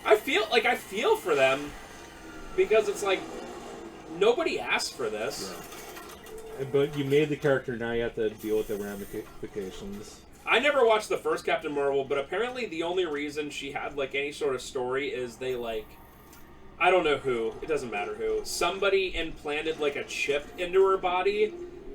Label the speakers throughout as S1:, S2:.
S1: I feel for them because it's like nobody asked for this.
S2: Yeah. But you made the character, now you have to deal with the ramifications.
S1: I never watched the first Captain Marvel, but apparently the only reason she had like any sort of story is they like, I don't know who, it doesn't matter who, somebody implanted like a chip into her body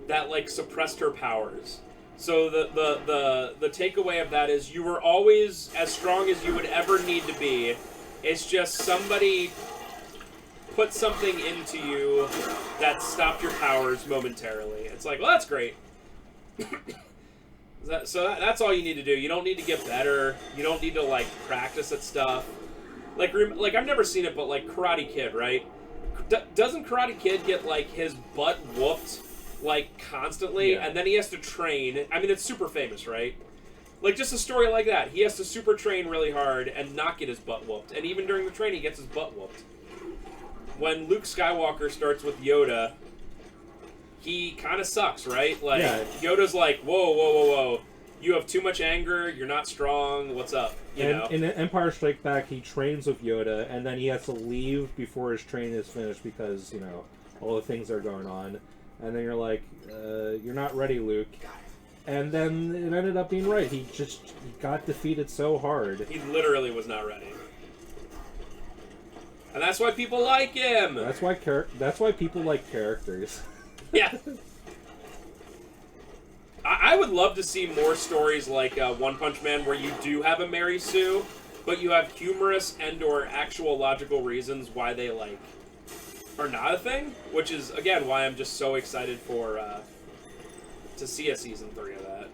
S1: that like suppressed her powers. So the takeaway of that is you were always as strong as you would ever need to be. It's just somebody put something into you that stopped your powers momentarily. It's like, well, that's great. So that's all you need to do. You don't need to get better. You don't need to, like, practice at stuff. Like I've never seen it, but, like, Karate Kid, right? Doesn't Karate Kid get, like, his butt whooped, like, constantly?
S2: Yeah.
S1: And then he has to train. I mean, it's super famous, right? Like, just a story like that. He has to super train really hard and not get his butt whooped. And even during the training, he gets his butt whooped. When Luke Skywalker starts with Yoda, he kind of sucks, right? Like, yeah. Yoda's like, whoa, whoa, whoa, whoa. You have too much anger, you're not strong, what's up? You know?
S2: In Empire Strikes Back, he trains with Yoda, and then he has to leave before his training is finished because, you know, all the things are going on. And then you're like, you're not ready, Luke. And then it ended up being right. He got defeated so hard.
S1: He literally was not ready. And that's why people like him!
S2: That's why people like characters.
S1: Yeah. I would love to see more stories like One Punch Man where you do have a Mary Sue, but you have humorous and or actual logical reasons why they, like, are not a thing. Which is, again, why I'm just so excited for, to see a Season 3 of that.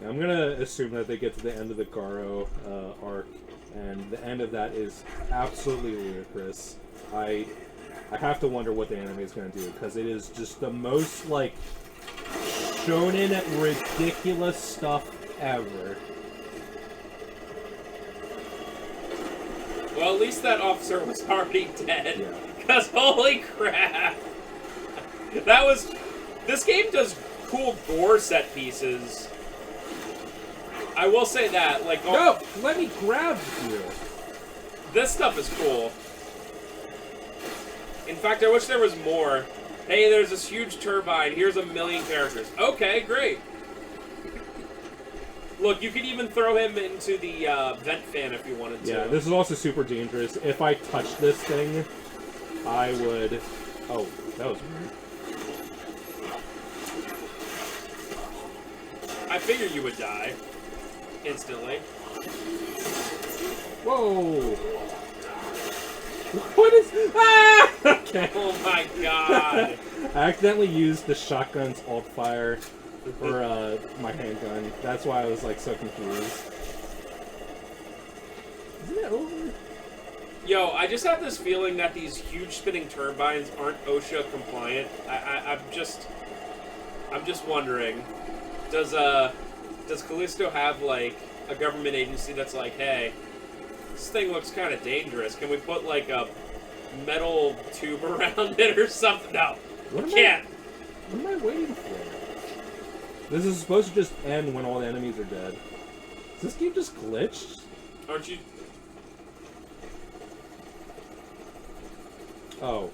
S2: I'm gonna assume that they get to the end of the Garo arc, and the end of that is absolutely ludicrous. I have to wonder what the anime is going to do, because it is just the most, like, shonen ridiculous stuff ever.
S1: Well, at least that officer was already dead.
S2: Yeah.
S1: Because holy crap! This game does cool gore set pieces. I will say that, like...
S2: No! Let me grab you!
S1: This stuff is cool. In fact, I wish there was more. Hey, there's this huge turbine. Here's 1 million characters. Okay, great. Look, you could even throw him into the vent fan if you wanted to.
S2: Yeah, this is also super dangerous. If I touch this thing, I would... Oh, that was weird.
S1: I figure you would die. Instantly.
S2: Whoa! What is... Ah! Okay.
S1: Oh my god.
S2: I accidentally used the shotgun's alt fire for my handgun. That's why I was like so confused. Isn't it over?
S1: Yo, I just have this feeling that these huge spinning turbines aren't OSHA compliant. I'm just wondering. Does Callisto have like a government agency that's like, hey, this thing looks kind of dangerous. Can we put, like, a metal tube around it or something? No, can't.
S2: What am I waiting for? This is supposed to just end when all the enemies are dead. Is this game just glitched?
S1: Aren't you?
S2: Oh.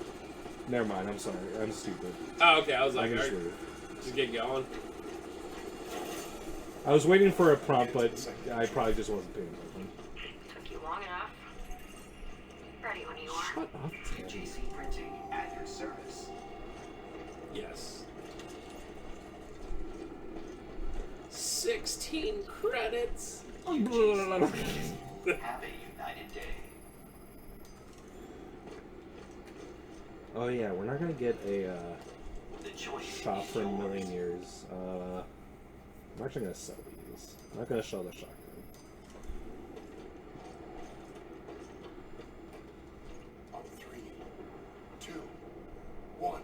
S2: Never mind, I'm sorry. I'm stupid.
S1: Oh, okay, I was like,
S2: just
S1: get going.
S2: I was waiting for a prompt, but I probably just wasn't paying attention.
S3: Took you long enough. Ready when you are.
S2: Shut up,
S4: JC Printing at your service.
S1: Yes. 16 credits.
S4: Have a united day.
S2: Oh yeah, we're not gonna get a
S4: The choice
S2: shot
S4: is
S2: for a
S4: yours.
S2: million years. I'm actually gonna sell these. I'm not gonna sell the shotgun.
S5: On 3, 2, 1.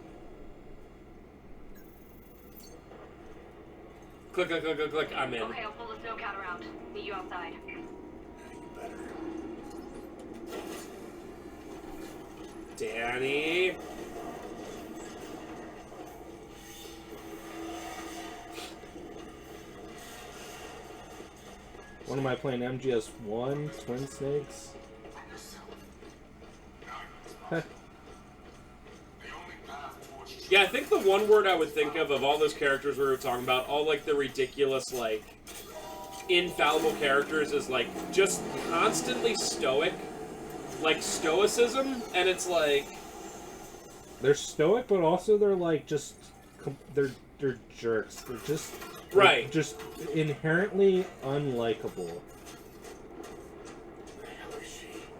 S1: Click, click, click, click, click. I'm in.
S3: Okay, I'll pull the snowcat around. Meet you outside.
S5: You better.
S1: Danny.
S2: What am I playing? MGS1? Twin Snakes? Heh.
S1: Yeah, I think the one word I would think of all those characters we were talking about, all like the ridiculous, like, infallible characters, is like just constantly stoic, like stoicism, and it's like
S2: They're stoic, but also they're like just they're jerks. They're just
S1: right,
S2: just inherently unlikable.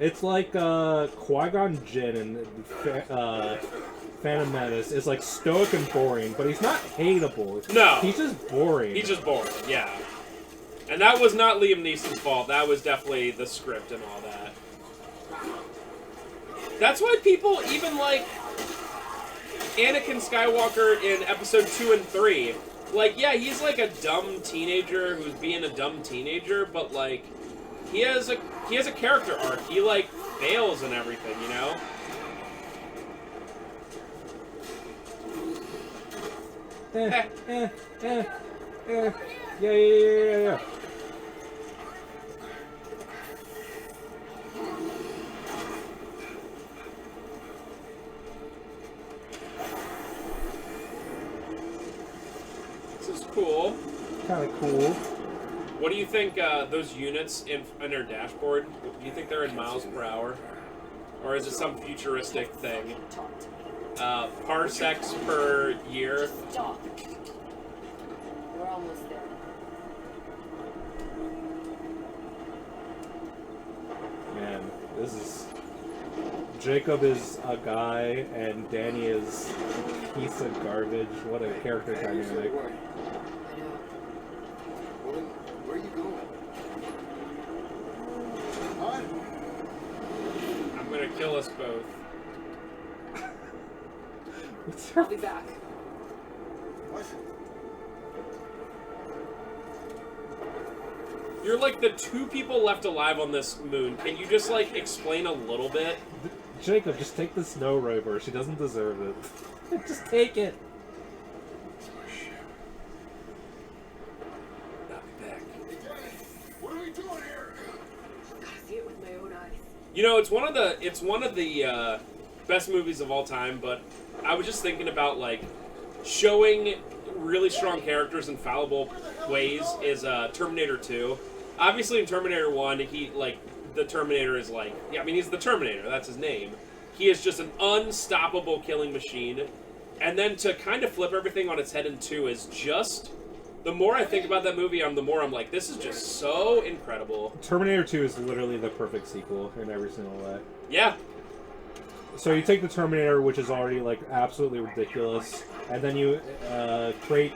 S2: It's like Qui-Gon Jinn and Phantom Menace is like stoic and boring, but he's not hateable.
S1: No.
S2: He's just boring.
S1: he's just boring, yeah. And that was not Liam Neeson's fault. That was definitely the script and all that. That's why people even like Anakin Skywalker in episode 2 and 3. Like, yeah, he's like a dumb teenager who's being a dumb teenager, but like he has a character arc. He like fails and everything, you know?
S2: Yeah.
S1: This is cool.
S2: Kind of cool.
S1: What do you think those units in their dashboard, do you think they're in miles per hour? Or is it some futuristic thing? Parsecs per year.
S3: Stop. We're almost there.
S2: Man, this is... Jacob is a guy, and Danny is a piece of garbage. What a character dynamic.
S3: I know.
S5: Where are you going? Huh?
S1: I'm gonna kill us both.
S2: What's her...
S3: I'll be back.
S5: What?
S1: You're like the 2 people left alive on this moon. Can you just like explain a little bit?
S2: Jacob, just take the snow rover. She doesn't deserve it. Just take it.
S5: It's my ship.
S1: I'll be back.
S5: Hey, Danny, what are we doing here?
S3: Gotta see it with my own eyes.
S1: You know, it's one of the best movies of all time, but I was just thinking about like showing really strong characters in fallible ways is Terminator 2. Obviously in Terminator 1, he like the Terminator is like, yeah, I mean he's the Terminator, that's his name. He is just an unstoppable killing machine. And then to kind of flip everything on its head in 2 is just, the more I think about that movie, the more I'm like, this is just so incredible.
S2: Terminator 2 is literally the perfect sequel in every single way.
S1: Yeah.
S2: So you take the Terminator, which is already like absolutely ridiculous, and then you create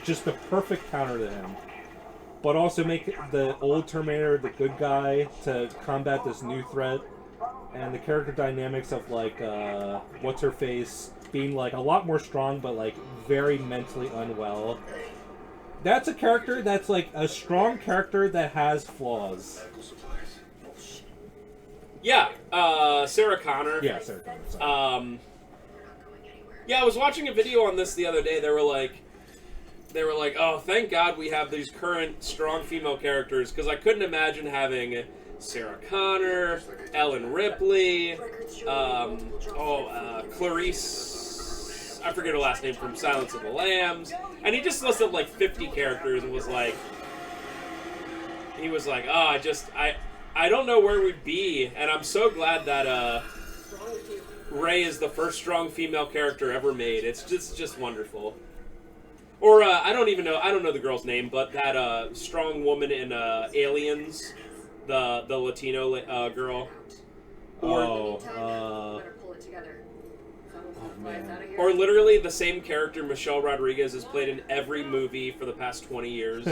S2: just the perfect counter to him. But also make the old Terminator the good guy to combat this new threat, and the character dynamics of like what's her face being like a lot more strong, but like very mentally unwell. That's a character that's like a strong character that has flaws.
S1: Yeah, Sarah Connor.
S2: Yeah, Sarah Connor, sorry.
S1: Yeah, I was watching a video on this the other day. They were like, oh, thank God we have these current strong female characters, because I couldn't imagine having Sarah Connor, Ellen Ripley, Clarice, I forget her last name from Silence of the Lambs, and he just listed like 50 characters and was like, oh, I don't know where we'd be, and I'm so glad that Rey is the first strong female character ever made. It's just wonderful. Or I don't know the girl's name, but that strong woman in Aliens, the Latino girl. Or literally the same character Michelle Rodriguez has played in every movie for the past 20 years.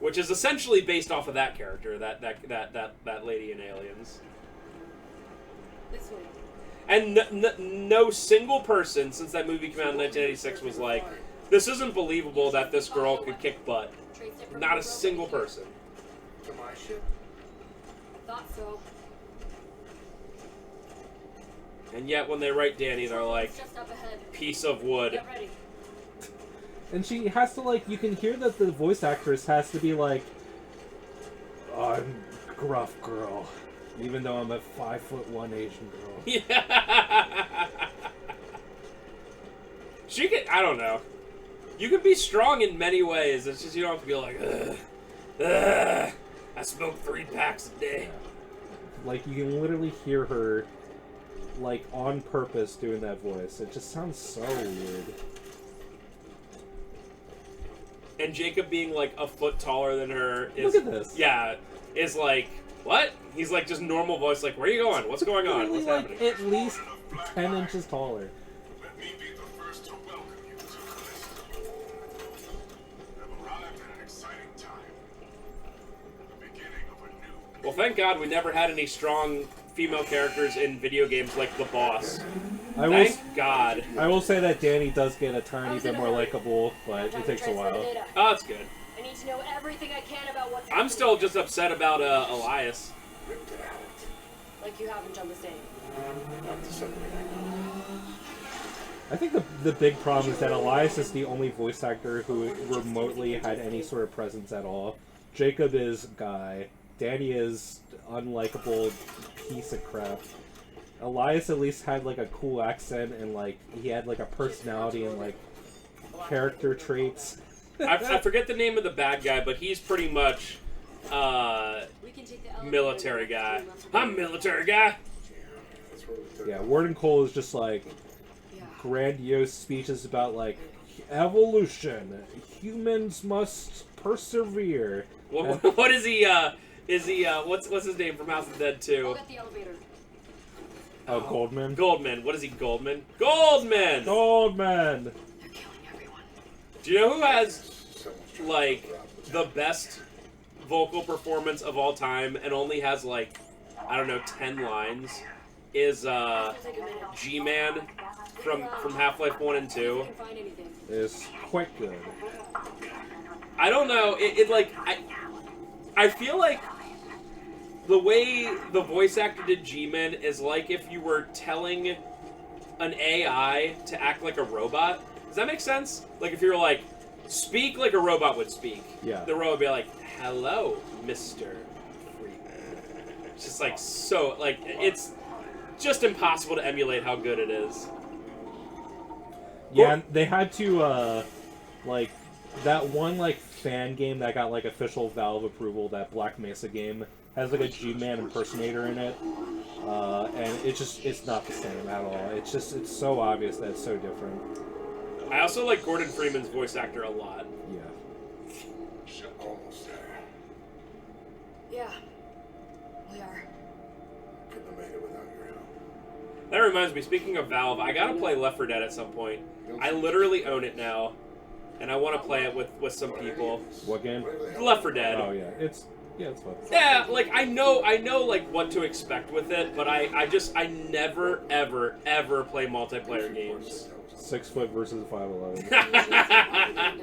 S1: Which is essentially based off of that character, that lady in Aliens.
S3: This way.
S1: And no single person since that movie came out in 1986 was like, this isn't believable that this girl could kick butt. Not a single person.
S5: To my ship?
S3: Thought so.
S1: And yet when they write Danny, they're like,
S3: Just up ahead.
S1: piece of wood.
S3: Get ready.
S2: And she has to, like, you can hear that the voice actress has to be, like, I'm gruff girl, even though I'm a 5'1" Asian girl.
S1: Yeah. She could. I don't know. You could be strong in many ways. It's just you don't have to be like, ugh, I smoke 3 packs a day.
S2: Like, you can literally hear her, like, on purpose doing that voice. It just sounds so weird.
S1: And Jacob being, like, a foot taller than her is...
S2: Look at this.
S1: Yeah, is like, what? He's, like, just normal voice, like, where are you going? What's going on?
S2: Literally,
S1: What's
S2: like,
S1: happening?
S2: at least 10 inches taller.
S5: Let me be the first to welcome you to Callisto. I've arrived at an exciting time. The beginning of a new...
S1: Well, thank God we never had any strong female characters in video games like the boss. Thank God.
S2: I will say that Danny does get a tiny bit more likable, but it takes a while.
S1: Oh, that's good.
S6: I need to know everything I can about what's
S1: I'm still just upset about Elias.
S6: like you haven't done the same.
S2: I think the big problem is that Elias is the only voice actor who remotely had any sort of presence at all. Jacob is Guy. Danny is unlikable piece of crap. Elias at least had like a cool accent and like he had like a personality and like character traits.
S1: I forget the name of the bad guy, but he's pretty much military guy. I'm military guy.
S2: Yeah, Warden Cole is just like grandiose speeches about like evolution. Humans must persevere.
S1: What is he? Is he? What's his name from House of the Dead 2?
S6: I'll get the elevator.
S2: Oh, Goldman.
S1: Goldman. What is he? Goldman. Goldman.
S2: Goldman.
S6: They're killing everyone.
S1: Do you know who has like the best vocal performance of all time and only has like I don't know 10 lines? Is G-Man from Half-Life 1 and 2.
S6: Can't find anything.
S2: Is quite good.
S1: I don't know. It like I feel like the way the voice actor did G-Man is like if you were telling an AI to act like a robot. Does that make sense? Like if you were like, speak like a robot would speak.
S2: Yeah.
S1: The robot would be like, hello, Mr. Freeman. It's just like so, like, it's just impossible to emulate how good it is.
S2: Yeah, and they had to, like, that one, like, fan game that got, like, official Valve approval, that Black Mesa game, has, like, a G-Man impersonator in it. And it's not the same at all. It's so obvious that it's so different.
S1: I also like Gordon Freeman's voice actor a lot.
S2: Yeah.
S5: Almost there.
S6: Yeah, we are.
S5: Couldn't have made it without your help.
S1: That reminds me, speaking of Valve, I gotta play Left 4 Dead at some point. I literally own it now, and I want to play it with some people.
S2: What game?
S1: Left 4 Dead.
S2: Oh, yeah. It's fun.
S1: Yeah, like, I know, like, what to expect with it, but I never, ever, ever play multiplayer games.
S2: 6 foot versus 5'11".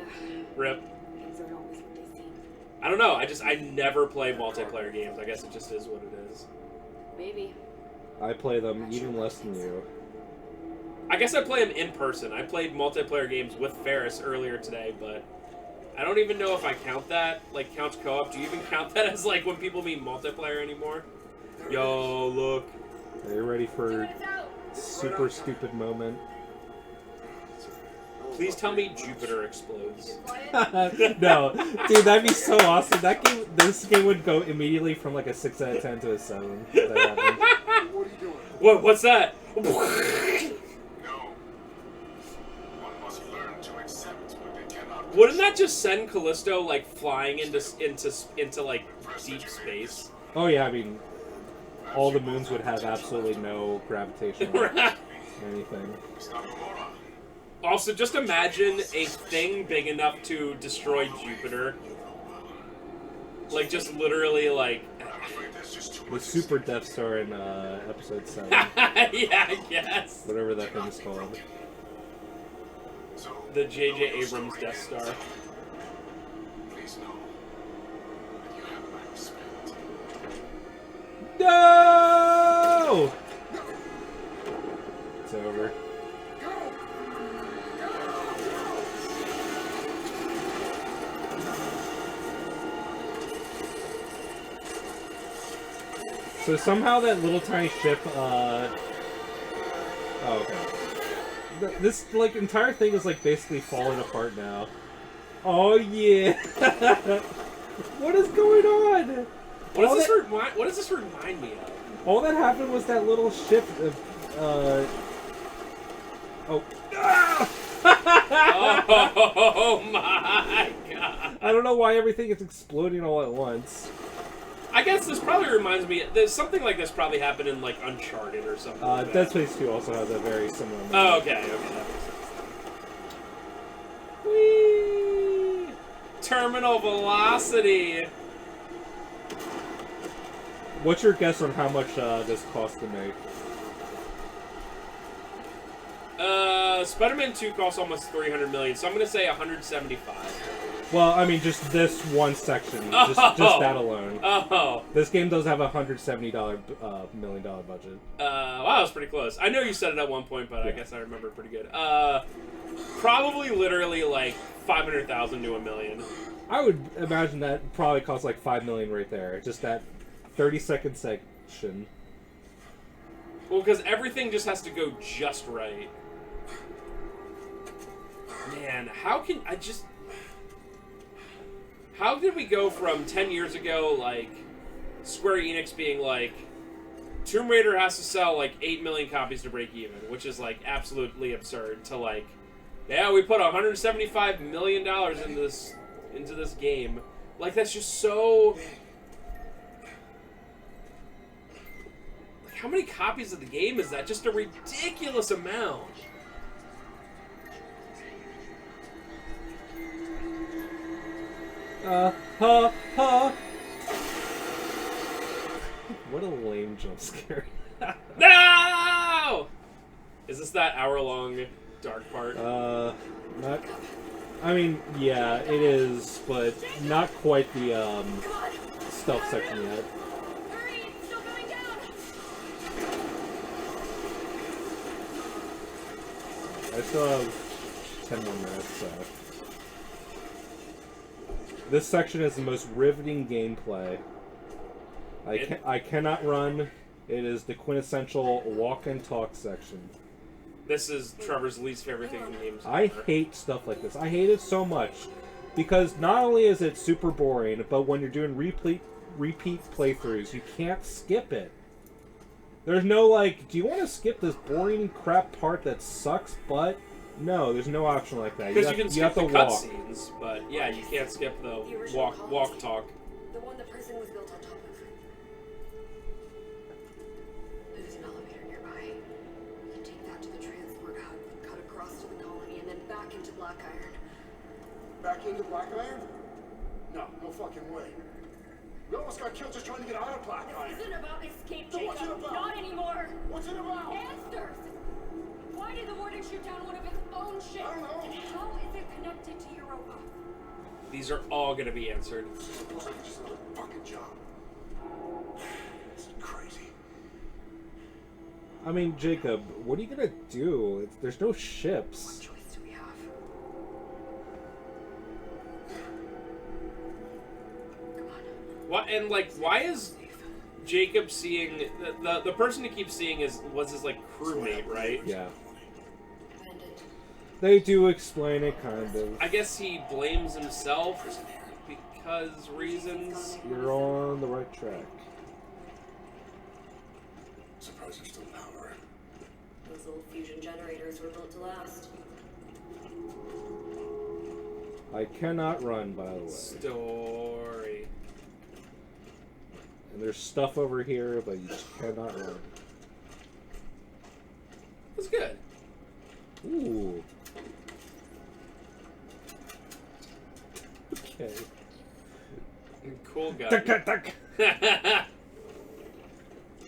S1: Rip.
S6: Things aren't always what they seem.
S1: I don't know, I never play multiplayer games. I guess it just is what it is.
S6: Maybe.
S2: I play them even less than you.
S1: I guess I play them in person. I played multiplayer games with Ferris earlier today, but I don't even know if I count that, like, counts co-op. Do you even count that as, like, when people mean multiplayer anymore? Yo, look.
S2: Are you ready for super stupid moment?
S1: Please tell me Jupiter explodes.
S2: No, dude, that'd be so awesome. This game would go immediately from like a 6 out of 10 to a 7. If that happened.
S5: What are you doing?
S1: What's that?
S5: No. One must learn to accept what they cannot.
S1: Wouldn't that just send Callisto like flying into like deep space?
S2: Oh yeah, I mean, all the moons would have absolutely no gravitational anything.
S1: Also, just imagine a thing big enough to destroy Jupiter. Like, just literally, like...
S2: The Super Death Star in Episode 7.
S1: Yeah, I guess.
S2: Whatever that thing is called.
S1: The J.J. Abrams Death Star.
S5: Please know that you have my respect.
S2: No! It's over. So somehow that little tiny ship, oh, okay. This, like, entire thing is, like, basically falling apart now. Oh, yeah! What is going on?
S1: What does this remind me of?
S2: All that happened was that little ship, oh.
S1: Oh my god!
S2: I don't know why everything is exploding all at once.
S1: I guess this probably reminds me. There's something like this probably happened in like Uncharted or something. Like
S2: Dead Space 2 also has a very similar.
S1: Oh, okay, that makes sense.
S2: Whee!
S1: Terminal velocity.
S2: What's your guess on how much this cost to make?
S1: Spider-Man 2 costs almost $300 million, so I'm gonna say 175.
S2: Well, I mean, just this one section, just that alone.
S1: Oh.
S2: This game does have a $170 million budget.
S1: Wow, that was pretty close. I know you said it at one point, but I guess I remember pretty good. Probably literally like 500,000 to $1 million.
S2: I would imagine that probably costs like $5 million right there. Just that 30-second section.
S1: Well, because everything just has to go just right. Man, how did we go from 10 years ago, like, Square Enix being like, Tomb Raider has to sell like 8 million copies to break even, which is like absolutely absurd, to like, yeah, we put $175 million into this game. Like, that's just so... Like, how many copies of the game is that? Just a ridiculous amount.
S2: What a lame jump scare.
S1: No! Is this that hour-long dark part?
S2: Not... I mean, yeah, it is, but not quite the, stealth section yet.
S6: Hurry, it's still going down.
S2: I still have 10 more minutes, so... This section is the most riveting gameplay. I cannot run. It is the quintessential walk and talk section.
S1: This is Trevor's least favorite thing in games.
S2: I hate stuff like this. I hate it so much because not only is it super boring, but when you're doing repeat playthroughs, you can't skip it. There's no like, do you want to skip this boring crap part that sucks? But no, there's no option like that.
S1: Because you can skip the
S2: walk.
S1: cutscenes, but yeah, you can't skip the walk talk.
S6: The one the prison was built on top of. There's an elevator nearby. We can take that to the transport hub, cut across to the colony, and then back into Black Iron.
S5: Back into Black Iron? No fucking way. We almost got killed just trying to get out of Black Iron.
S6: This isn't about escape,
S5: Then what's it
S6: Jacob.
S5: about?
S6: Not anymore.
S5: What's it about?
S6: Answers! Why did the Warden shoot down one of his own ships?
S5: I don't know.
S6: And how is it connected to Europa?
S1: These are all going to be answered.
S5: Looks like it's just another fucking job. This is crazy.
S2: I mean, Jacob, what are you gonna do? There's no ships.
S6: What choice do we have? Come on.
S1: What and like, why is Jacob seeing the person he keeps seeing was his like crewmate, right?
S2: Yeah.
S6: Abandoned.
S2: They do explain it, kind of.
S1: I guess he blames himself because reasons.
S2: You're on the right track.
S5: Surprised there's still power.
S6: Those old fusion generators were built to last.
S2: I cannot run, by the way.
S1: Story.
S2: And there's stuff over here, but you just cannot run.
S1: That's good.
S2: Ooh. Okay.
S1: Cool guy.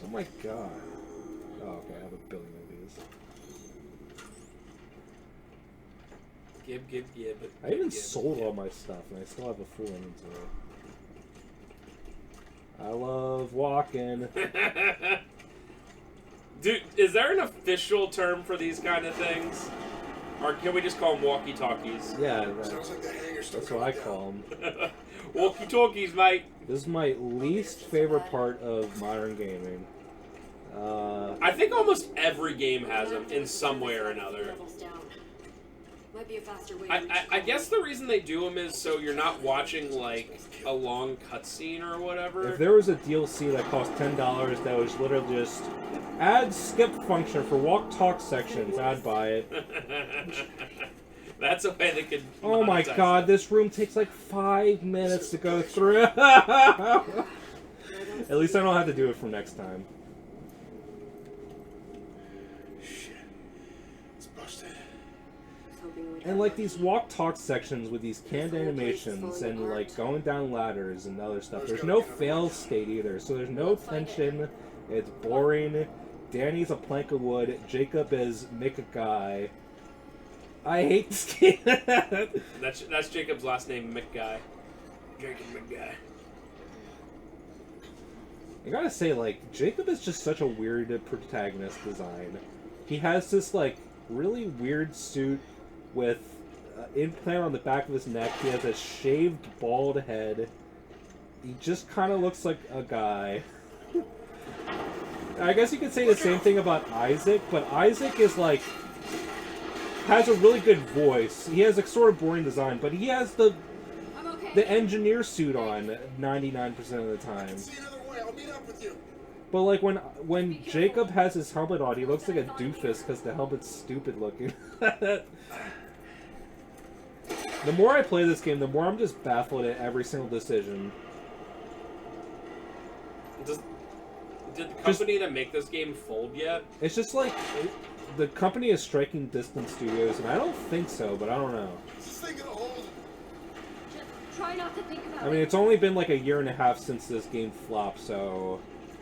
S2: Oh my god. Oh, okay, I have a billion of these.
S1: Gib.
S2: I even sold all my stuff, and I still have a full inventory. I love walking.
S1: Dude, is there an official term for these kind of things? Or can we just call them walkie-talkies?
S2: Yeah,
S5: Sounds like the hangar's still
S2: that's what I
S5: going
S2: call them.
S1: Walkie-talkies, mate.
S2: This is my least favorite part of modern gaming.
S1: I think almost every game has them in some way or another.
S6: Levels down. Might be a faster way.
S1: I guess the reason they do them is so you're not watching like a long cutscene or whatever.
S2: If there was a DLC that cost $10 that was literally just add skip function for walk-talk sections, I'd buy it.
S1: That's a way they could.
S2: Oh my
S1: monetize
S2: god,
S1: it.
S2: this room takes like 5 minutes to go through. At least I don't have to do it for next time.
S5: Shit. It's busted.
S2: And like these walk-talk sections with these canned animations and like going down ladders and other stuff. There's no fail state either, so there's no tension. It's boring. Danny's a plank of wood. Jacob is make a guy. I hate this game.
S1: That's Jacob's last name, McGuy. Jacob McGuy.
S2: I gotta say, like, Jacob is just such a weird protagonist design. He has this, like, really weird suit with implant on the back of his neck. He has a shaved, bald head. He just kind of looks like a guy. I guess you could say the same thing about Isaac, but Isaac is, like, has a really good voice. He has a sort of boring design, but he has the engineer suit on 99% of the time.
S5: See another way. I'll meet up with you.
S2: But like when Jacob has his helmet on, he looks like a doofus because the helmet's stupid looking. The more I play this game, the more I'm just baffled at every single decision.
S1: Did the company that make this game fold yet?
S2: It's just like the company is Striking Distance Studios, and I don't think so, but I don't know.
S5: Is this thing gonna hold?
S6: Try not to think about
S2: I mean, it's only been like a year and a half since this game flopped, so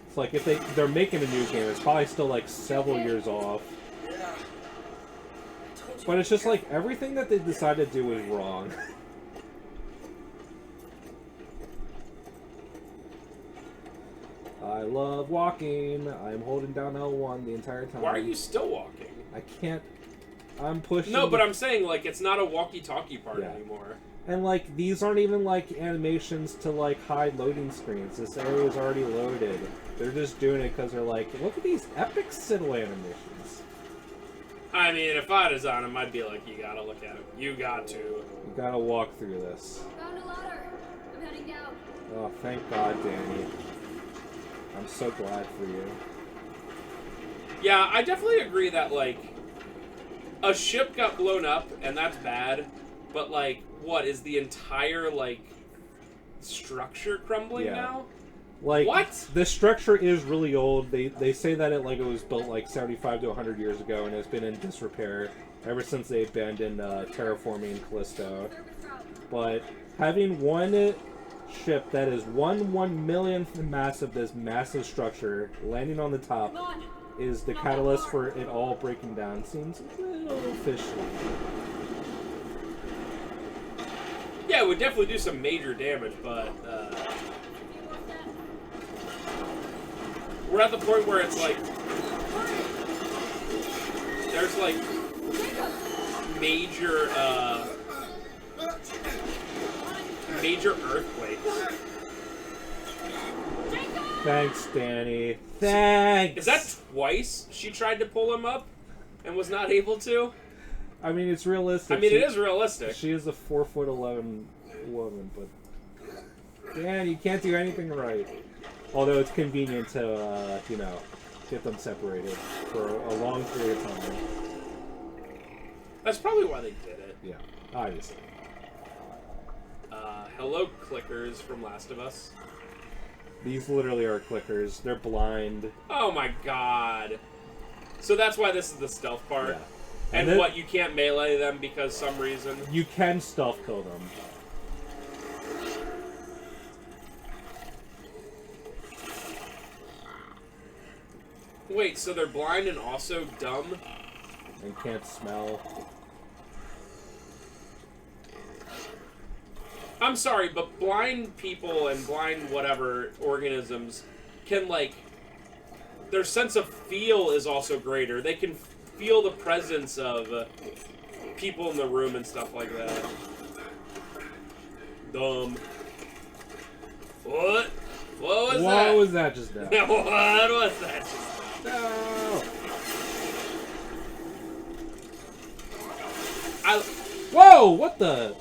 S2: it's like if they're making a new game, it's probably still like several years off.
S5: Yeah.
S2: But it's just like everything that they decided to do is wrong. I love walking. I'm holding down L1 the entire time.
S1: Why are you still walking?
S2: I can't. I'm pushing.
S1: No, but I'm saying like it's not a walkie-talkie part
S2: Yeah.
S1: anymore.
S2: And like these aren't even like animations to like hide loading screens. This area is already loaded. They're just doing it because they're like, look at these epic Siddle animations.
S1: I mean, if I design them, I'd be like, you gotta look at them. You got to.
S2: You gotta walk through this.
S6: Found a ladder. I'm heading down.
S2: Oh, thank God, Danny. I'm so glad for you.
S1: Yeah, I definitely agree that like a ship got blown up and that's bad, but like what is the entire like structure crumbling
S2: Yeah.
S1: now?
S2: Like,
S1: What?
S2: The structure is really old. They say that it was built like 75 to 100 years ago and has been in disrepair ever since they abandoned terraforming Callisto. But having one ship that is 1/1,000,000th the mass of this massive structure landing on the top is the catalyst for it all breaking down. Seems a little fishy.
S1: Yeah, it would definitely do some major damage, but we're at the point where it's like there's like major major earthquakes.
S2: Thanks, Danny. Thanks!
S1: Is that twice she tried to pull him up and was not able to?
S2: I mean, it's realistic.
S1: I mean, it is realistic.
S2: She is a 4'11" woman, but Dan, you can't do anything right. Although it's convenient to, you know, get them separated for a long period of time.
S1: That's probably why they did it.
S2: Yeah, obviously.
S1: Hello, clickers from Last of Us.
S2: These literally are clickers. They're blind.
S1: Oh my god. So that's why this is the stealth part?
S2: Yeah.
S1: And
S2: then,
S1: what, you can't melee them because some reason?
S2: You can stealth kill them.
S1: Wait, so they're blind and also dumb?
S2: And can't smell.
S1: I'm sorry, but blind people and blind whatever organisms can, like, their sense of feel is also greater. They can feel the presence of people in the room and stuff like that. Dumb. was
S2: what
S1: that?
S2: was that just now?
S1: What was that just now?
S2: No.
S1: I,
S2: Whoa! What the?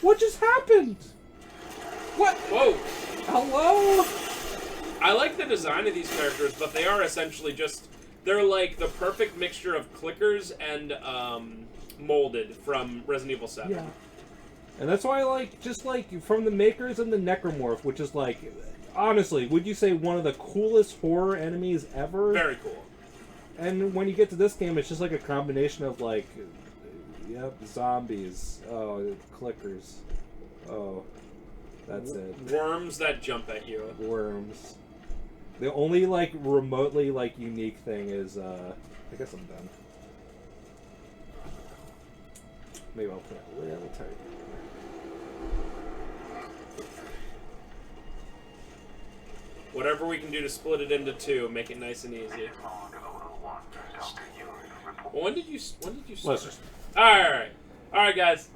S2: What just happened? What?
S1: whoa.
S2: Hello?
S1: I like the design of these characters, but they are essentially just... They're like the perfect mixture of clickers and molded from Resident Evil 7.
S2: Yeah. And that's why I like, just like, from the makers of the Necromorph, which is like, honestly, would you say one of the coolest horror enemies ever?
S1: Very cool.
S2: And when you get to this game, it's just like a combination of like, yep, zombies. Oh, clickers. Oh, that's it.
S1: Worms that jump at you.
S2: Worms. The only like remotely like unique thing is, I guess I'm done. Maybe I'll put it a little tight.
S1: Whatever we can do to split it into two, make it nice and easy. Well, when did you start?
S2: Listen.
S1: Alright, guys.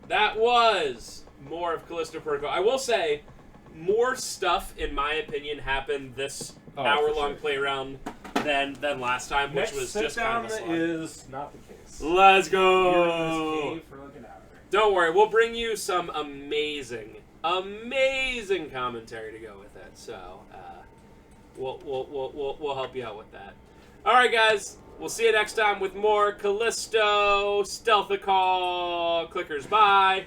S1: That was more of Callisto Protocol. I will say, more stuff, in my opinion, happened this hour-long play round than last time, which was just kind of a slog.
S2: is not the case.
S1: Let's
S2: You're
S1: go!
S2: in this cave for like an hour.
S1: Don't worry, we'll bring you some amazing commentary to go with it. So, we'll help you out with that. All right, guys. We'll see you next time with more Callisto Stealthicall Clickers. Bye.